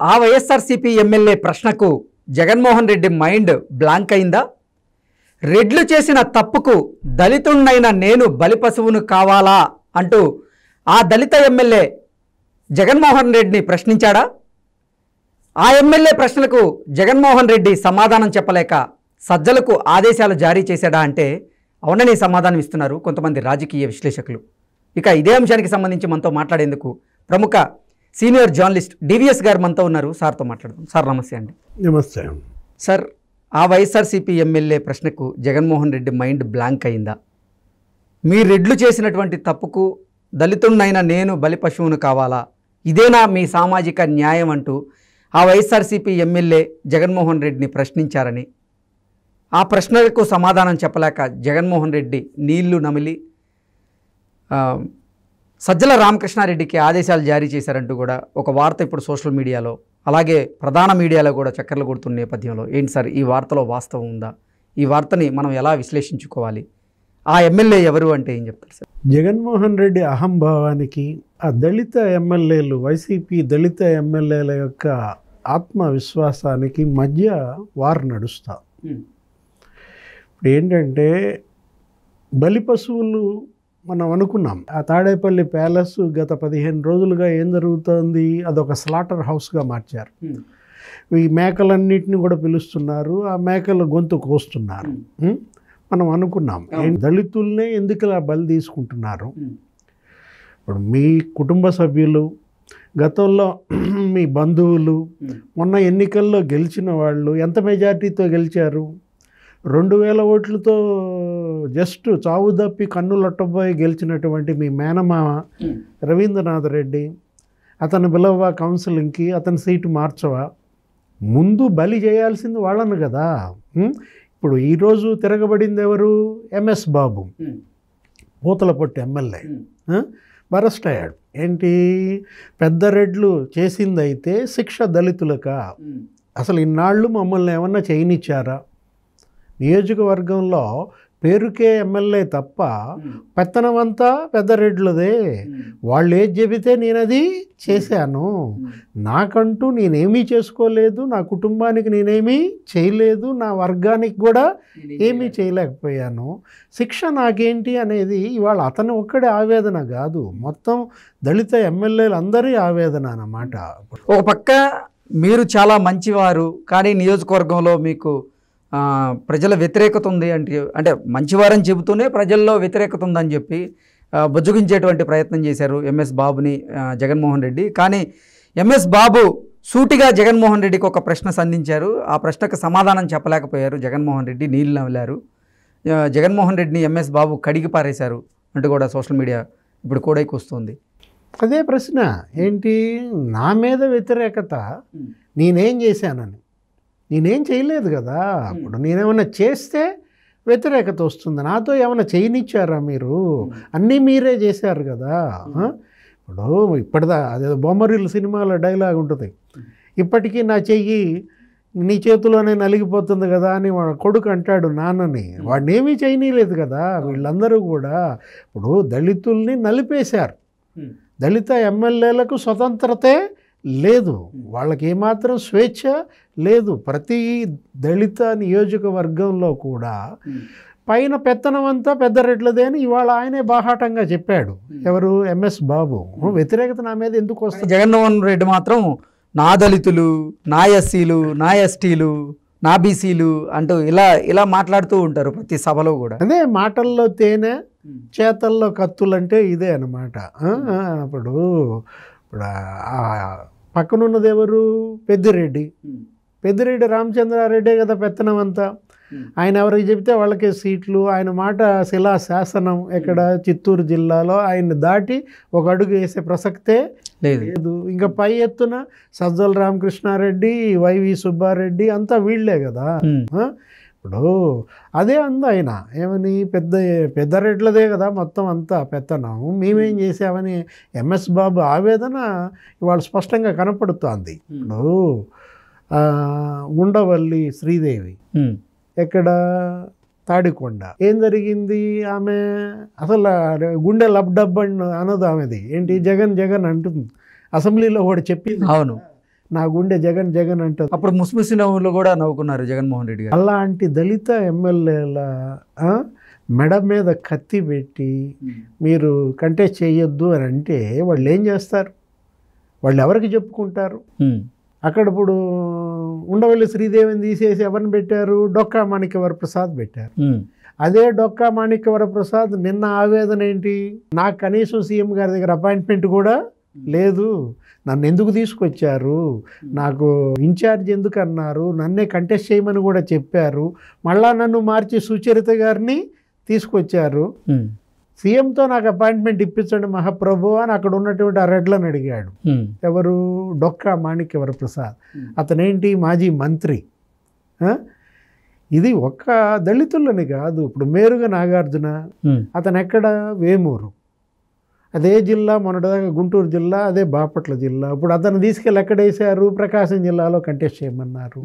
ఆ వైఎస్ఆర్సీపీ ఎమ్మెల్యే ప్రశ్నకు Jaganmohan Reddy mind blank అయిందా? రెడ్లు చేసిన తప్పుకు దళితుణ్ణైన నేను బలిపశువును కావాలా అంటూ ఆ దళిత ఎమ్మెల్యే జగన్మోహన్ రెడ్డిని ప్రశ్నించాడా? ఆ ఎమ్మెల్యే ప్రశ్నలకు జగన్మోహన్ రెడ్డి సమాధానం చెప్పలేక సజ్జలకు ఆదేశాలు జారీ చేశాడా అంటే అవునని సమాధానం ఇస్తున్నారు కొంతమంది రాజకీయ విశ్లేషకులు. ఇక ఇదే అంశానికి సంబంధించి మనతో మాట్లాడేందుకు ప్రముఖ సీనియర్ జర్నలిస్ట్ డివిఎస్ గారు మనతో ఉన్నారు. సార్తో మాట్లాడదాం. సార్ నమస్తే అండి. నమస్తే సార్. ఆ వైఎస్ఆర్సీపీ ఎమ్మెల్యే ప్రశ్నకు జగన్మోహన్ రెడ్డి మైండ్ బ్లాంక్ అయిందా? మీ రెడ్లు చేసినటువంటి తప్పుకు దళితుణ్ణైన నేను బలి పశువును కావాలా, ఇదేనా మీ సామాజిక న్యాయం అంటూ ఆ వైఎస్ఆర్సీపీ ఎమ్మెల్యే జగన్మోహన్ రెడ్డిని ప్రశ్నించారని, ఆ ప్రశ్నలకు సమాధానం చెప్పలేక జగన్మోహన్ రెడ్డి నీళ్లు నమిలి సజ్జల రామకృష్ణారెడ్డికి ఆదేశాలు జారీ చేశారంటూ కూడా ఒక వార్త ఇప్పుడు సోషల్ మీడియాలో, అలాగే ప్రధాన మీడియాలో కూడా చక్కర్లు కొడుతున్న నేపథ్యంలో ఏంటి సార్ ఈ వార్తలో వాస్తవం ఉందా? ఈ వార్తని మనం ఎలా విశ్లేషించుకోవాలి? ఆ ఎమ్మెల్యే ఎవరు అంటే ఏం చెప్తారు సార్? జగన్మోహన్ రెడ్డి అహంభావానికి ఆ దళిత ఎమ్మెల్యేలు, వైసీపీ దళిత ఎమ్మెల్యేల యొక్క ఆత్మవిశ్వాసానికి మధ్య వారు నడుస్తా. ఇప్పుడు ఏంటంటే బలి పశువులు మనం అనుకున్నాం. ఆ తాడేపల్లి ప్యాలెస్ గత 15 రోజులుగా ఏం జరుగుతోంది, అదొక స్లాటర్ హౌస్గా మార్చారు. ఈ మేకలన్నిటిని కూడా పిలుస్తున్నారు, ఆ మేకల గొంతు కోస్తున్నారు. మనం అనుకున్నాం దళితుల్నే ఎందుకు ఇలా బలి తీసుకుంటున్నారు. ఇప్పుడు మీ కుటుంబ సభ్యులు, గతంలో మీ బంధువులు, మొన్న ఎన్నికల్లో గెలిచిన వాళ్ళు ఎంత మెజార్టీతో గెలిచారు? 2000 ఓట్లతో జస్ట్ చావు తప్పి కన్నులొట్టబోయి గెలిచినటువంటి మీ మేనమామ రవీంద్రనాథ్ రెడ్డి, అతను పిలవవా కౌన్సిలింగ్కి? అతని సీటు మార్చవా? ముందు బలి చేయాల్సింది వాళ్ళను కదా. ఇప్పుడు ఈరోజు తిరగబడింది ఎవరు? ఎంఎస్ బాబు, పూతలపట్టు ఎమ్మెల్యే అరెస్ట్ అయ్యాడు. ఏంటి, పెద్ద రెడ్లు చేసిందైతే శిక్ష దళితులకా? అసలు ఇన్నాళ్ళు మమ్మల్ని ఏమన్నా చేయనిచ్చారా? నియోజకవర్గంలో పేరుకే ఎమ్మెల్యే తప్ప పెత్తనమంతా పెద్ద రెడ్లదే. వాళ్ళు ఏది చెబితే నేను అది చేశాను. నాకంటూ నేనేమీ చేసుకోలేదు, నా కుటుంబానికి నేనేమీ చేయలేదు, నా వర్గానికి కూడా ఏమీ చేయలేకపోయాను. శిక్ష నాకేంటి అనేది ఇవాళ అతను ఒక్కడే ఆవేదన కాదు, మొత్తం దళిత ఎమ్మెల్యేలు అందరి ఆవేదన అన్నమాట. ఒక పక్క మీరు చాలా మంచివారు, కానీ నియోజకవర్గంలో మీకు ప్రజల వ్యతిరేకత ఉంది అంటే మంచివారని చెబుతూనే ప్రజల్లో వ్యతిరేకత ఉందని చెప్పి బుజ్జగించేటువంటి ప్రయత్నం చేశారు ఎంఎస్ బాబుని జగన్మోహన్ రెడ్డి. కానీ ఎంఎస్ బాబు సూటిగా జగన్మోహన్ రెడ్డికి ఒక ప్రశ్న సంధించారు. ఆ ప్రశ్నకు సమాధానం చెప్పలేకపోయారు జగన్మోహన్ రెడ్డి, నీళ్ళు నవ్వులారు. జగన్మోహన్ రెడ్డిని ఎంఎస్ బాబు కడిగి పారేశారు అంటూ కూడా సోషల్ మీడియా ఇప్పుడు కోడైకి వస్తుంది. అదే ప్రశ్న ఏంటి, నా మీద వ్యతిరేకత నేనేం చేశానని? నేనేం చేయలేదు కదా. ఇప్పుడు నేనేమన్నా చేస్తే వ్యతిరేకత వస్తుంది. నాతో ఏమైనా చేయనిచ్చారా మీరు? అన్నీ మీరే చేశారు కదా. ఇప్పుడు ఇప్పటిదా అదే బొమ్మరిల్లు సినిమాలో డైలాగ్ ఉంటుంది, ఇప్పటికీ నా చెయ్యి నీ చేతిలోనే నలిగిపోతుంది కదా అని వాడు కొడుకు అంటాడు నాన్నని. వాడిని ఏమీ చేయనీయలేదు కదా. వీళ్ళందరూ కూడా ఇప్పుడు దళితుల్ని నలిపేశారు. దళిత ఎమ్మెల్యేలకు స్వతంత్రతే లేదు, వాళ్ళకి ఏమాత్రం స్వేచ్ఛ లేదు. ప్రతి దళిత నియోజకవర్గంలో కూడా పైన పెత్తనం అంతా పెద్ద రెడ్లదే అని ఇవాళ ఆయనే బాహాటంగా చెప్పాడు. ఎవరు? ఎంఎస్ బాబు. వ్యతిరేకత నా మీద ఎందుకు వస్తుంది? జగన్మోహన్ రెడ్డి మాత్రం నా దళితులు, నా ఎస్సీలు, నా ఎస్టీలు, నా బీసీలు అంటూ ఇలా మాట్లాడుతూ ఉంటారు ప్రతి సభలో కూడా. అదే మాటల్లో తేనె, చేతల్లో కత్తులంటే ఇదే అన్నమాట. ఇప్పుడు పక్కనున్నది ఎవరు? పెద్దిరెడ్డి రామచంద్రారెడ్డే కదా పెత్తనం అంతా. ఆయన ఎవరికి చెబితే వాళ్ళకే సీట్లు. ఆయన మాట శిలా శాసనం. ఎక్కడ? చిత్తూరు జిల్లాలో. ఆయన్ని దాటి ఒక అడుగు వేసే ప్రసక్తే లేదు. ఇంకా పై ఎత్తున సజ్జల రామకృష్ణారెడ్డి, వైవి సుబ్బారెడ్డి అంతా వీళ్లే కదా. ఇప్పుడు అదే అంది ఆయన ఏమని, పెద్ద రెడ్లదే కదా మొత్తం అంతా పెత్తనం, మేమేం చేసామని ఎంఎస్ బాబు ఆవేదన ఇవాళ స్పష్టంగా కనపడుతోంది. ఇప్పుడు ఉండవల్లి శ్రీదేవి ఎక్కడ? తాడికొండ. ఏం జరిగింది? ఆమె అసలు గుండె లబ్డబ్ అనదు ఆమెది. ఏంటి, జగన్ జగన్ అంటుంది. అసెంబ్లీలో కూడా చెప్పింది. అవును, నా గుండె జగన్ జగన్ అంటుంది. అప్పుడు ముస్ముసి నవ్వులు కూడా నవ్వుకున్నారు జగన్మోహన్ రెడ్డి గారు. అలాంటి దళిత ఎమ్మెల్యేల మెడ మీద కత్తి పెట్టి మీరు కంటెస్ట్ చేయొద్దు అని అంటే వాళ్ళు ఏం చేస్తారు? వాళ్ళు ఎవరికి చెప్పుకుంటారు? అక్కడ ఇప్పుడు ఉండవల్లి శ్రీదేవిని తీసేసి ఎవరిని పెట్టారు? డొక్కా మాణిక్యవరప్రసాద్ పెట్టారు. అదే డొక్కా మాణిక్యవరప్రసాద్ నిన్న ఆవేదన ఏంటి? నాకు కనీసం సీఎం గారి దగ్గర అపాయింట్మెంట్ కూడా లేదు, నన్ను ఎందుకు తీసుకొచ్చారు, నాకు ఇన్ఛార్జ్ ఎందుకు అన్నారు, నన్నే కంటెస్ట్ చేయమని కూడా చెప్పారు, మళ్ళా నన్ను మార్చి సుచరిత గారిని తీసుకొచ్చారు, సీఎంతో నాకు అపాయింట్మెంట్ ఇప్పించండి మహాప్రభు అని అక్కడ ఉన్నటువంటి ఆ రెడ్లను అడిగాడు. ఎవరు? డొక్కా మాణిక్యవరప్రసాద్. అతనేంటి? మాజీ మంత్రి. ఇది ఒక్క దళితులని కాదు. ఇప్పుడు మేరుగ నాగార్జున, అతను ఎక్కడ? వేమూరు. అదే జిల్లా, మొన్నటిదాకా గుంటూరు జిల్లా, అదే బాపట్ల జిల్లా. ఇప్పుడు అతను తీసుకెళ్ళి ఎక్కడేశారు? ప్రకాశం జిల్లాలో కంటెస్ట్ చేయమన్నారు.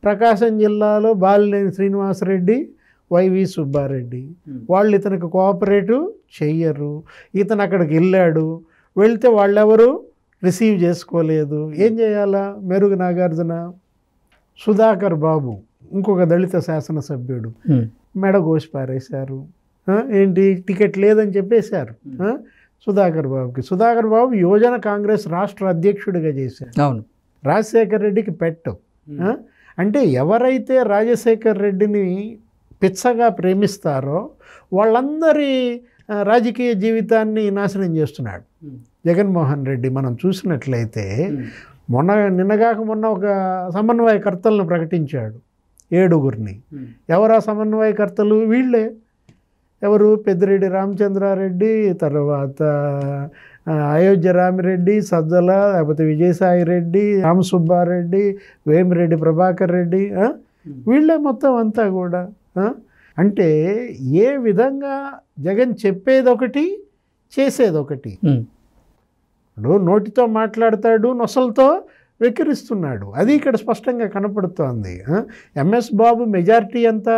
ప్రకాశం జిల్లాలో బాలినేని శ్రీనివాసరెడ్డి, వైవి సుబ్బారెడ్డి వాళ్ళు ఇతనికి కోఆపరేటివ్ చెయ్యరు. ఇతను అక్కడికి వెళ్ళాడు, వెళ్తే వాళ్ళెవరు రిసీవ్ చేసుకోలేదు. ఏం చేయాలా? మెరుగు నాగార్జున, సుధాకర్ బాబు ఇంకొక దళిత శాసనసభ్యుడు మెడ కోసి పారేశారు. ఏంటి? టికెట్ లేదని చెప్పేశారు సుధాకర్ బాబుకి. సుధాకర్ బాబు యువజన కాంగ్రెస్ రాష్ట్ర అధ్యక్షుడిగా చేశారు. అవును. రాజశేఖర్ రెడ్డికి పెట్టు. అంటే ఎవరైతే రాజశేఖర్ రెడ్డిని పిచ్చగా ప్రేమిస్తారో వాళ్ళందరి రాజకీయ జీవితాన్ని నాశనం చేస్తున్నాడు జగన్మోహన్ రెడ్డి. మనం చూసినట్లయితే నిన్నగాక మొన్న ఒక సమన్వయకర్తలను ప్రకటించాడు, 7గురిని. ఎవరు ఆ సమన్వయకర్తలు? వీళ్ళే. ఎవరు? పెద్దిరెడ్డి రామచంద్రారెడ్డి, తర్వాత అయోధ్య రామిరెడ్డి, సజ్జల, లేకపోతే విజయసాయి రెడ్డి, రామసుబ్బారెడ్డి, వేమిరెడ్డి ప్రభాకర్ రెడ్డి, వీళ్ళే మొత్తం అంతా కూడా. అంటే ఏ విధంగా జగన్ చెప్పేదొకటి చేసేదొకటి. ఇప్పుడు నోటితో మాట్లాడతాడు, నొసలతో వెక్కిరిస్తున్నాడు. అది ఇక్కడ స్పష్టంగా కనపడుతోంది. ఎంఎస్ బాబు మెజారిటీ ఎంత?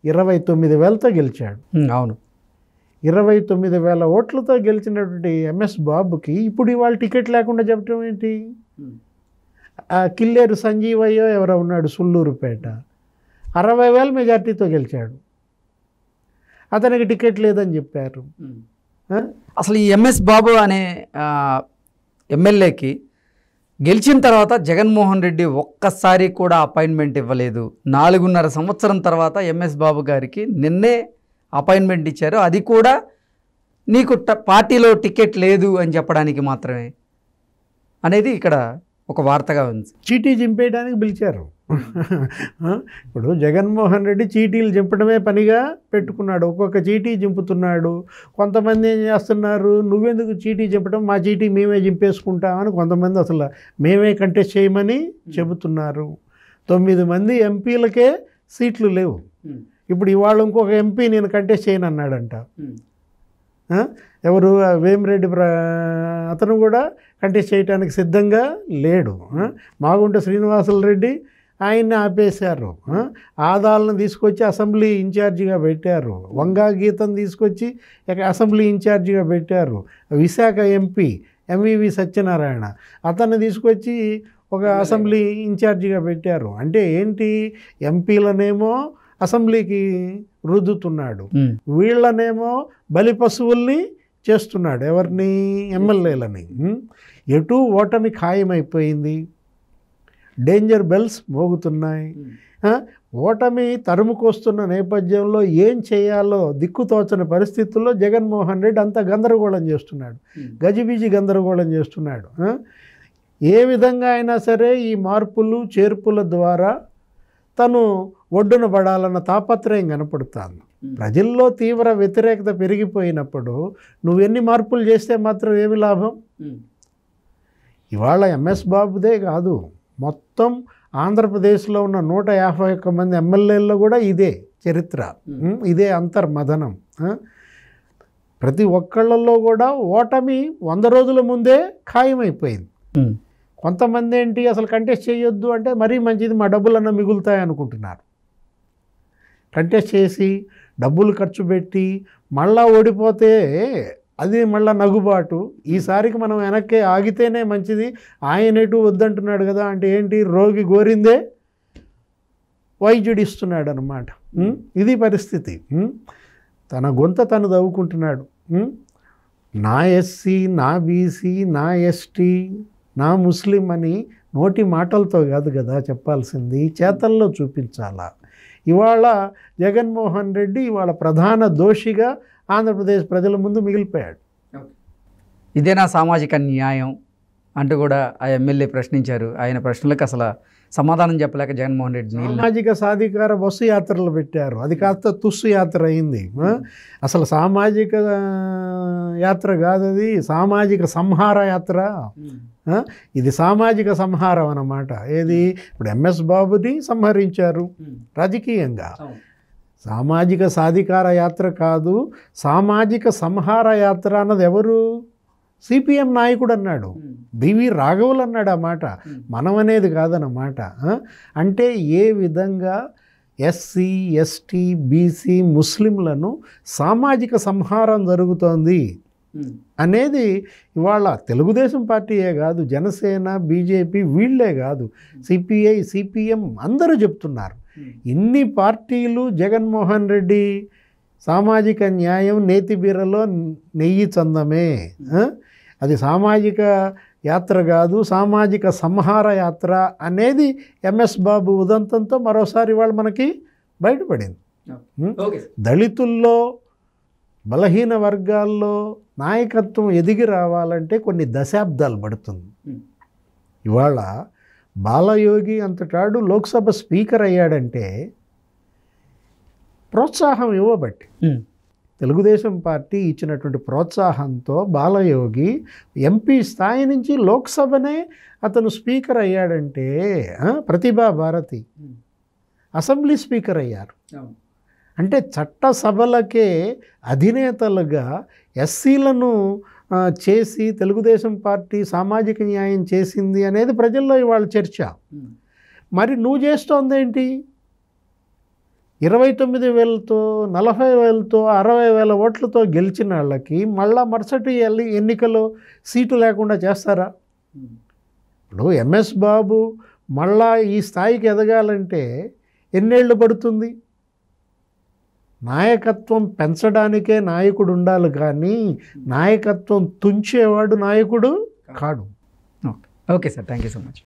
29,000తో గెలిచాడు. అవును. 29,000 ఓట్లతో గెలిచినటువంటి ఎంఎస్ బాబుకి ఇప్పుడు ఇవాళ టికెట్ లేకుండా చెప్పడం ఏంటి? కిల్లేరు సంజీవయ్యో ఎవరో ఉన్నాడు సుల్లూరుపేట, 60,000 మెజార్టీతో గెలిచాడు. అతనికి టికెట్ లేదని చెప్పారు. అసలు ఈ ఎంఎస్ బాబు అనే ఎమ్మెల్యేకి గెలిచిన తర్వాత జగన్మోహన్ రెడ్డి ఒక్కసారి కూడా అపాయింట్మెంట్ ఇవ్వలేదు. 4.5 సంవత్సరం తర్వాత ఎంఎస్ బాబు గారికి నిన్నే అపాయింట్మెంట్ ఇచ్చారు. అది కూడా నీకు పార్టీలో టికెట్ లేదు అని చెప్పడానికి మాత్రమే అనేది ఇక్కడ ఒక వార్తగా ఉంది. చీటీ చింపేయడానికి పిలిచారు. ఇప్పుడు జగన్మోహన్ రెడ్డి చీటీలు చింపడమే పనిగా పెట్టుకున్నాడు. ఒక్కొక్క చీటీ చింపుతున్నాడు. కొంతమంది ఏం చేస్తున్నారు? నువ్వెందుకు చీటీ చింపడం, మా చీటీ మేమే చింపేసుకుంటామని కొంతమంది అసలు మేమే కంటెస్ట్ చేయమని చెబుతున్నారు. 9 మంది ఎంపీలకే సీట్లు లేవు. ఇప్పుడు ఇవాళ ఇంకొక ఎంపీ నేను కంటెస్ట్ చేయను అన్నాడంట. ఎవరు? వేమిరెడ్డి అతను కూడా కంటెస్ట్ చేయడానికి సిద్ధంగా లేడు. మాగుంట శ్రీనివాసులు రెడ్డి ఆయన్ని ఆపేశారు. ఆదాలను తీసుకొచ్చి అసెంబ్లీ ఇన్ఛార్జిగా పెట్టారు. వంగా గీతను తీసుకొచ్చి అసెంబ్లీ ఇన్ఛార్జిగా పెట్టారు. విశాఖ ఎంపీ ఎంవివి సత్యనారాయణ అతన్ని తీసుకొచ్చి ఒక అసెంబ్లీ ఇన్ఛార్జిగా పెట్టారు. అంటే ఏంటి? ఎంపీలనేమో అసెంబ్లీకి రుద్దుతున్నాడు, వీళ్ళనేమో బలి పశువుల్ని చేస్తున్నాడు. ఎవరిని? ఎమ్మెల్యేలని. ఎటు ఓటమి ఖాయమైపోయింది. Danger bells మోగుతున్నాయి. ఓటమి తరుముకొస్తున్న నేపథ్యంలో ఏం చేయాలో దిక్కుతోచని పరిస్థితుల్లో జగన్మోహన్ రెడ్డి అంత గందరగోళం చేస్తున్నాడు, గజిబిజి గందరగోళం చేస్తున్నాడు. ఏ విధంగా అయినా సరే ఈ మార్పులు చేర్పుల ద్వారా తను ఒడ్డున పడాలన్న తాపత్రయం కనపడుతుంది. ప్రజల్లో తీవ్ర వ్యతిరేకత పెరిగిపోయినప్పుడు నువ్వెన్ని మార్పులు చేస్తే మాత్రం ఏమి లాభం? ఇవాళ ఎంఎస్ బాబుదే కాదు, మొత్తం ఆంధ్రప్రదేశ్లో ఉన్న 151 మంది ఎమ్మెల్యేల్లో కూడా ఇదే చరిత్ర, ఇదే అంతర్మథనం. ప్రతి ఒక్కళ్ళల్లో కూడా ఓటమి 100 రోజుల ముందే ఖాయమైపోయింది. కొంతమంది ఏంటి? అసలు కంటెస్ట్ చేయొద్దు అంటే మరీ మంచిది, మా డబ్బులన్నా మిగులుతాయి అనుకుంటున్నారు. కంటెస్ట్ చేసి డబ్బులు ఖర్చు పెట్టి మళ్ళా ఓడిపోతే అది మళ్ళీ నగుబాటు. ఈసారికి మనం వెనక్కి ఆగితేనే మంచిది, ఆయన ఎటు వద్దంటున్నాడు కదా అంటే ఏంటి, రోగి గోరిందే వైద్యుడు ఇస్తున్నాడు అన్నమాట. ఇది పరిస్థితి. తన గొంత తను దవ్వుకుంటున్నాడు. నా ఎస్సీ, నా బీసీ, నా ఎస్టీ, నా ముస్లిం అని నోటి మాటలతో కాదు కదా చెప్పాల్సింది, చేతల్లో చూపించాలా. ఇవాళ జగన్మోహన్ రెడ్డి ఇవాళ ప్రధాన దోషిగా ఆంధ్రప్రదేశ్ ప్రజల ముందు మిగిలిపోయాడు. ఇదేనా సామాజిక న్యాయం అంటూ కూడా ఆ ఎమ్మెల్యే ప్రశ్నించారు. ఆయన ప్రశ్నలకు అసలు సమాధానం చెప్పలేక జగన్మోహన్ రెడ్డి సామాజిక సాధికార బస్సు యాత్రలు పెట్టారు, అది కాస్త తుస్సు యాత్ర అయింది. అసలు సామాజిక యాత్ర కాదు, అది సామాజిక సంహార యాత్ర. ఇది సామాజిక సంహారం అన్నమాట. ఏది, ఇప్పుడు ఎంఎస్ బాబుని సంహరించారు రాజకీయంగా, సామాజిక సాధికార యాత్ర కాదు, సామాజిక సంహార యాత్ర అన్నది ఎవరు, సిపిఎం నాయకుడు అన్నాడు, బివి రాఘవులు అన్నాడు. ఆ మాట మనం అనేది కాదన్నమాట. అంటే ఏ విధంగా ఎస్సీ, ఎస్టీ, బీసీ, ముస్లింలను సామాజిక సంహారం జరుగుతోంది అనేది ఇవాళ తెలుగుదేశం పార్టీయే కాదు, జనసేన, బీజేపీ వీళ్ళే కాదు, సిపిఐ, సిపిఎం అందరూ చెప్తున్నారు. ఇన్ని పార్టీలు జగన్మోహన్ రెడ్డి సామాజిక న్యాయం నేతి బీరలో నెయ్యి చందమే, అది సామాజిక యాత్ర కాదు, సామాజిక సంహార యాత్ర అనేది ఎంఎస్ బాబు ఉదంతంతో మరోసారి ఇవాళ మనకి బయటపడింది. దళితుల్లో, బలహీన వర్గాల్లో నాయకత్వం ఎదిగి రావాలంటే కొన్ని దశాబ్దాలు పడుతుంది. ఇవాళ బాలయోగి అంతటాడు లోక్సభ స్పీకర్ అయ్యాడంటే ప్రోత్సాహం ఇవ్వబట్టి, తెలుగుదేశం పార్టీ ఇచ్చినటువంటి ప్రోత్సాహంతో బాలయోగి ఎంపీ స్థాయి నుంచి లోక్సభనే అతను స్పీకర్ అయ్యాడంటే, ప్రతిభా భారతి అసెంబ్లీ స్పీకర్ అయ్యారు అంటే చట్టసభలకే అధినేతలుగా ఎస్సీలను చేసి తెలుగుదేశం పార్టీ సామాజిక న్యాయం చేసింది అనేది ప్రజల్లో ఇవాళ చర్చ. మరి నువ్వు చేస్తోందేంటి, 29,000తో 40,000తో 60,000 ఓట్లతో గెలిచిన వాళ్ళకి మళ్ళా మరుసటి ఎన్నికల్లో సీటు లేకుండా చేస్తారా? ఇప్పుడు ఎంఎస్ బాబు మళ్ళా ఈ స్థాయికి ఎదగాలంటే ఎన్నేళ్ళు పడుతుంది? నాయకత్వం పెంచడానికే నాయకుడు ఉండాలి కానీ నాయకత్వం తుంచేవాడు నాయకుడు కాడు. Okay sir, thank you so much.